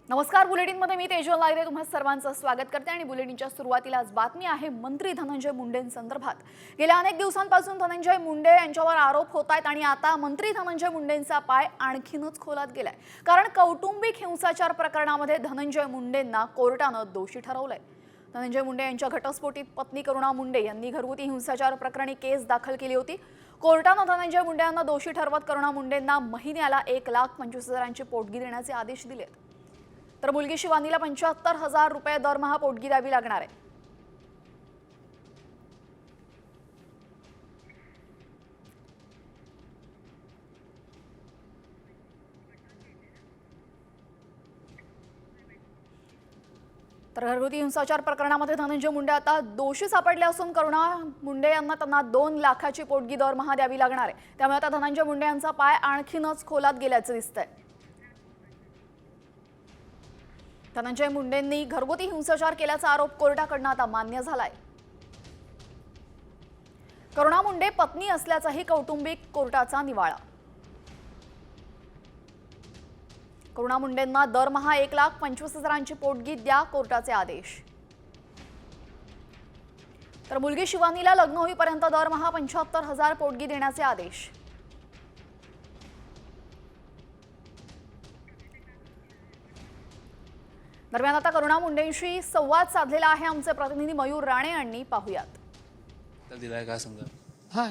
नमस्कार. बुलेटिनमध्ये मी तेजल नायरे तुम्हा सर्वांचं स्वागत करते आणि बुलेटिनच्या सुरुवातीला आज बातमी आहे मंत्री धनंजय मुंडेंसंदर्भात. गेल्या अनेक दिवसांपासून धनंजय मुंडे यांच्यावर आरोप होत आहेत आणि आता मंत्री धनंजय मुंडेंचा पाय आणखीनच खोलात गेलाय. कारण कौटुंबिक हिंसाचार प्रकरणामध्ये धनंजय मुंडेंना कोर्टानं दोषी ठरवलंय. धनंजय मुंडे यांच्या घटस्फोटित पत्नी करुणा मुंडे यांनी घरगुती हिंसाचार प्रकरणी केस दाखल केली होती. कोर्टानं धनंजय मुंडे यांना दोषी ठरवत करुणा मुंडेंना महिन्याला 1,25,000ची पोटगी देण्याचे आदेश दिलेत. तर मुलगी शिवानीला 75,000 रुपये दरमहा पोटगी द्यावी लागणार आहे. तर घरगुती हिंसाचार प्रकरणामध्ये धनंजय मुंडे आता दोषी सापडले असून करुणा मुंडे यांना त्यांना 2 लाखाची पोटगी दरमहा द्यावी लागणार आहे. त्यामुळे आता धनंजय मुंडे यांचा पाय आणखीनच खोलात गेल्याचं दिसतंय. धनंजय मुंडेंनी घरगुती हिंसाचार केल्याचा आरोप कोर्टाकडून आता मान्य झालाय. करुणा मुंडे पत्नी असल्याचाही कौटुंबिक कोर्टाचा निवाळा. करुणा मुंडेंना दरमहा 1,25,000ची पोटगी द्या, कोर्टाचे आदेश. तर मुलगी शिवानीला लग्न होईपर्यंत दरमहा 75,000 पोटगी देण्याचे आदेश. दरम्यान आता करुणा मुंडेंशी संवाद साधलेला आहे आमचे प्रतिनिधी मयूर राणे यांनी. पाहूयात. हाँ,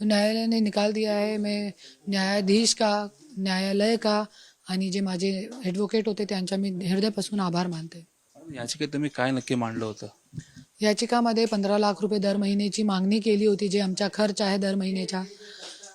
न्यायालय ने निकाल दिया है. मैं न्यायाधीश का, न्यायालय का आणि जे माझे ॲडव्होकेट होते त्यांचा मी हृदयापासून आभार मानते. याचिकेत तुम्ही काय नक्की मांडलं होतं? याचिकामध्ये 15 लाख रुपये दर महिन्याची मागणी केली होती, जे आमचा खर्च आहे दर महिन्याचा.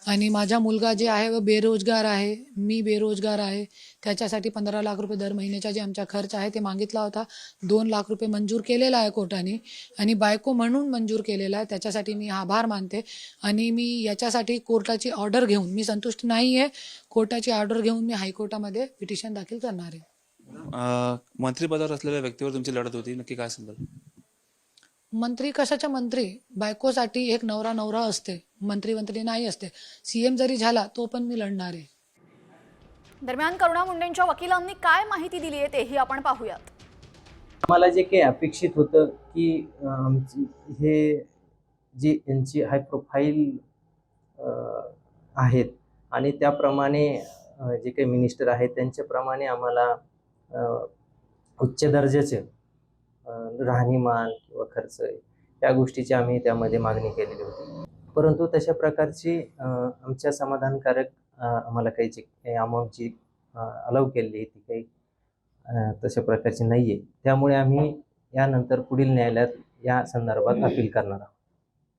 आणि माझा मुलगा जे आहे वो बेरोजगार आहे, मी बेरोजगार आहे. त्याच्यासाठी 15 लाख रुपये दर महिन्याचा जे आमचा खर्च आहे ते मागितला होता. 2 लाख रुपये मंजूर केलेला आहे कोर्टाने आणि बायको म्हणून मंजूर केलेला आहे. त्याच्यासाठी मी आभार मानते. आणि मी याच्यासाठी कोर्टाची ऑर्डर घेऊन, मी संतुष्ट नाही आहे, कोर्टाची ऑर्डर घेऊन मी हायकोर्टामध्ये पिटिशन दाखल करणार आहे. मंत्रिपदावर असलेल्या व्यक्तीवर तुमची लढत होती, नक्की काय सांगाल? मंत्री कशाचा मंत्री? बायकोसाठी एक नवरा असते, मंत्री नाही असते. सीएम जरी झाला तो पण मी लढणार आहे. दरम्यान करुणा मुंडेंच्या वकिलांनी काय माहिती दिली आहे तेही आपण पाहूयात. आम्हाला जे काही अपेक्षित होतं की हे जी यांची हाय प्रोफाईल आहेत आणि त्याप्रमाणे जे काही मिनिस्टर आहेत त्यांच्याप्रमाणे आम्हाला उच्च दर्जाचे राहणीमान किंवा खर्च या गोष्टीची आम्ही त्यामध्ये मागणी केलेली होती. परंतु तशा प्रकारची आमच्या समाधानकारक आम्हाला काही जी अमाऊंटची अलाव केलेली आहे ती काही तशा प्रकारची नाही आहे. त्यामुळे आम्ही यानंतर पुढील न्यायालयात या संदर्भात अपील करणार आहोत.